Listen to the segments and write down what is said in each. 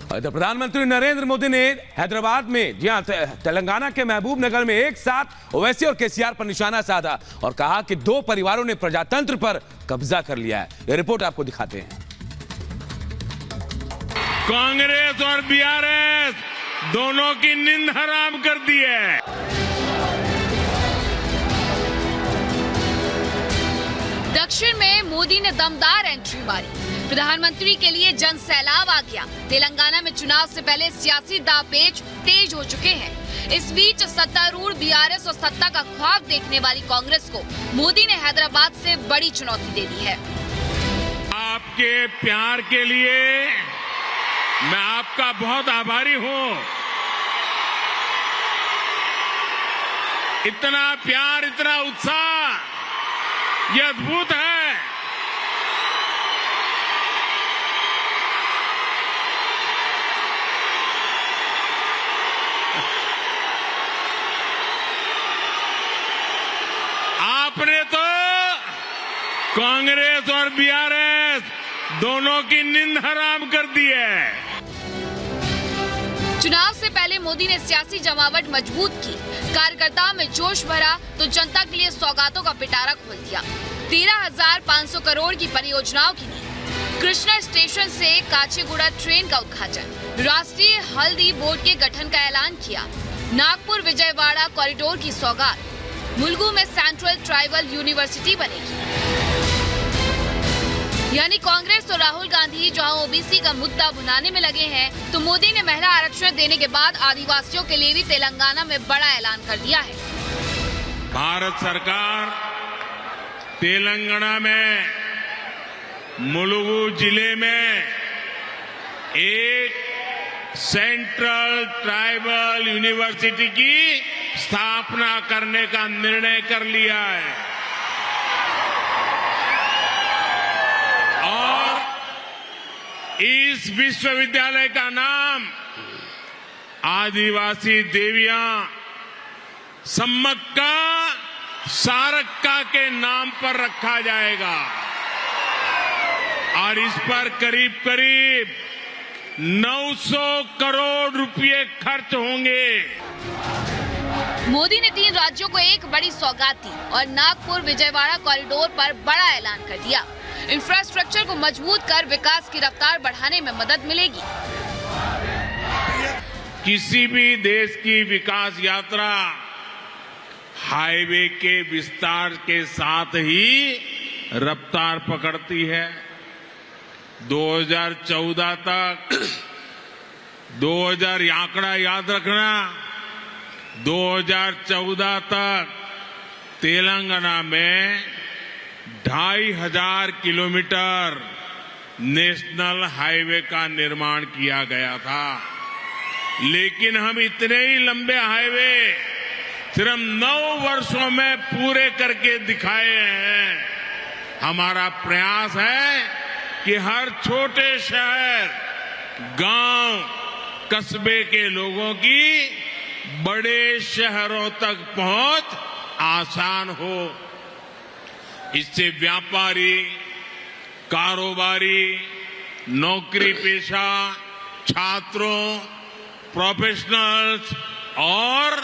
इधर प्रधानमंत्री नरेंद्र मोदी ने हैदराबाद में, जी हां, तेलंगाना के महबूब नगर में एक साथ ओवैसी और केसीआर पर निशाना साधा और कहा कि दो परिवारों ने प्रजातंत्र पर कब्जा कर लिया है। यह रिपोर्ट आपको दिखाते हैं। कांग्रेस और बीआरएस दोनों की नींद हराम कर दी है। दक्षिण में मोदी ने दमदार एंट्री मारी। प्रधानमंत्री के लिए जन सैलाब आ गया। तेलंगाना में चुनाव से पहले सियासी दांवपेच तेज हो चुके हैं। इस बीच सत्तारूढ़ बीआरएस और सत्ता का ख्वाब देखने वाली कांग्रेस को मोदी ने हैदराबाद से बड़ी चुनौती दे दी है। आपके प्यार के लिए मैं आपका बहुत आभारी हूं। इतना प्यार, इतना उत्साह, ये अद्भुत है। आपने तो कांग्रेस और बीआरएस दोनों की नींद हराम कर दी है। चुनाव से पहले मोदी ने सियासी जमावट मजबूत की। कार्यकर्ताओं में जोश भरा तो जनता के लिए सौगातों का पिटारा खोल दिया। 13,500 करोड़ की परियोजनाओं की नींव, कृष्णा स्टेशन से काचीगुड़ा ट्रेन का उद्घाटन, राष्ट्रीय हल्दी बोर्ड के गठन का ऐलान किया, नागपुर विजयवाड़ा कॉरिडोर की सौगात, मुलुगु में सेंट्रल ट्राइबल यूनिवर्सिटी बनेगी। यानी कांग्रेस और राहुल गांधी जहां ओबीसी का मुद्दा भुनाने में लगे हैं, तो मोदी ने महिला आरक्षण देने के बाद आदिवासियों के लिए भी तेलंगाना में बड़ा ऐलान कर दिया है। भारत सरकार तेलंगाना में मुलुगु जिले में एक सेंट्रल ट्राइबल यूनिवर्सिटी की स्थापना करने का निर्णय कर लिया है और इस विश्वविद्यालय का नाम आदिवासी देवियां सम्मक्का सारक्का के नाम पर रखा जाएगा और इस पर करीब करीब 900 करोड़ रुपए खर्च होंगे। मोदी ने 3 राज्यों को एक बड़ी सौगात दी और नागपुर विजयवाड़ा कॉरिडोर पर बड़ा ऐलान कर दिया। इंफ्रास्ट्रक्चर को मजबूत कर विकास की रफ्तार बढ़ाने में मदद मिलेगी। किसी भी देश की विकास यात्रा हाईवे के विस्तार के साथ ही रफ्तार पकड़ती है। 2014 तक 2000 आंकड़ा याद रखना, 2014 तक तेलंगाना में 2,500 किलोमीटर नेशनल हाईवे का निर्माण किया गया था। लेकिन हम इतने ही लंबे हाईवे सिर्फ 9 वर्षों में पूरे करके दिखाए हैं। हमारा प्रयास है कि हर छोटे शहर, गांव, कस्बे के लोगों की बड़े शहरों तक पहुंच आसान हो। इससे व्यापारी, कारोबारी, नौकरी पेशा, छात्रों, प्रोफेशनल्स और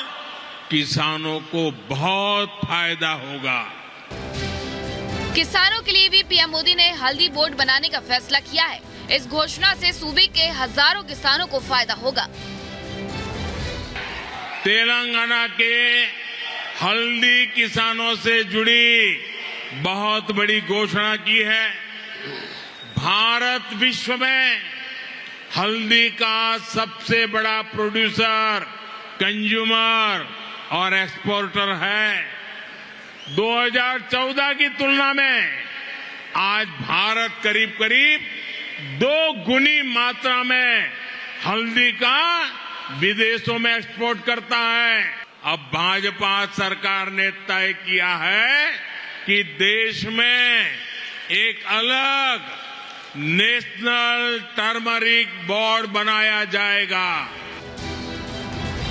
किसानों को बहुत फायदा होगा। किसानों के लिए भी पीएम मोदी ने हल्दी बोर्ड बनाने का फैसला किया है। इस घोषणा से सूबे के हजारों किसानों को फायदा होगा। तेलंगाना के हल्दी किसानों से जुड़ी बहुत बड़ी घोषणा की है। भारत विश्व में हल्दी का सबसे बड़ा प्रोड्यूसर, कंज्यूमर और एक्सपोर्टर है। 2014 की तुलना में आज भारत करीब करीब 2 गुनी मात्रा में हल्दी का विदेशों में एक्सपोर्ट करता है। अब भाजपा सरकार ने तय किया है कि देश में एक अलग नेशनल टर्मरिक बोर्ड बनाया जाएगा।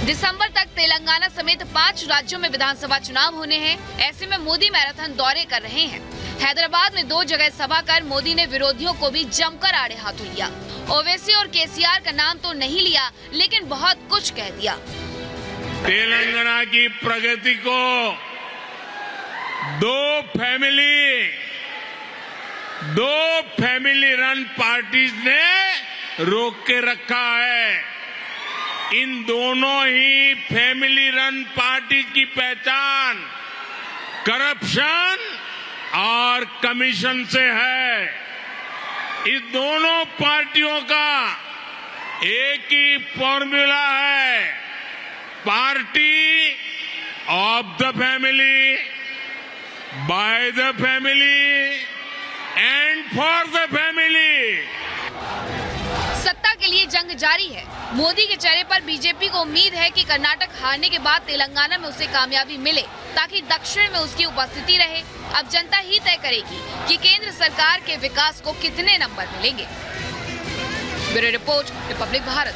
दिसंबर तक तेलंगाना समेत 5 राज्यों में विधानसभा चुनाव होने हैं। ऐसे में मोदी मैराथन दौरे कर रहे हैं। हैदराबाद में 2 जगह सभा कर मोदी ने विरोधियों को भी जमकर आड़े हाथों लिया। ओवैसी और केसीआर का नाम तो नहीं लिया, लेकिन बहुत कुछ कह दिया। तेलंगाना की प्रगति को दो फैमिली रन पार्टीज ने रोक के रखा है। इन दोनों ही फैमिली रन पार्टीज की पहचान करप्शन और कमीशन से है। इस दोनों पार्टियों का एक ही फॉर्मूला है, party of the family, by the family and for the family. सत्ता के लिए जंग जारी है। मोदी के चेहरे पर बीजेपी को उम्मीद है कि कर्नाटक हारने के बाद तेलंगाना में उसे कामयाबी मिले, ताकि दक्षिण में उसकी उपस्थिति रहे। अब जनता ही तय करेगी कि केंद्र सरकार के विकास को कितने नंबर मिलेंगे। Bureau report, Republic Bharat.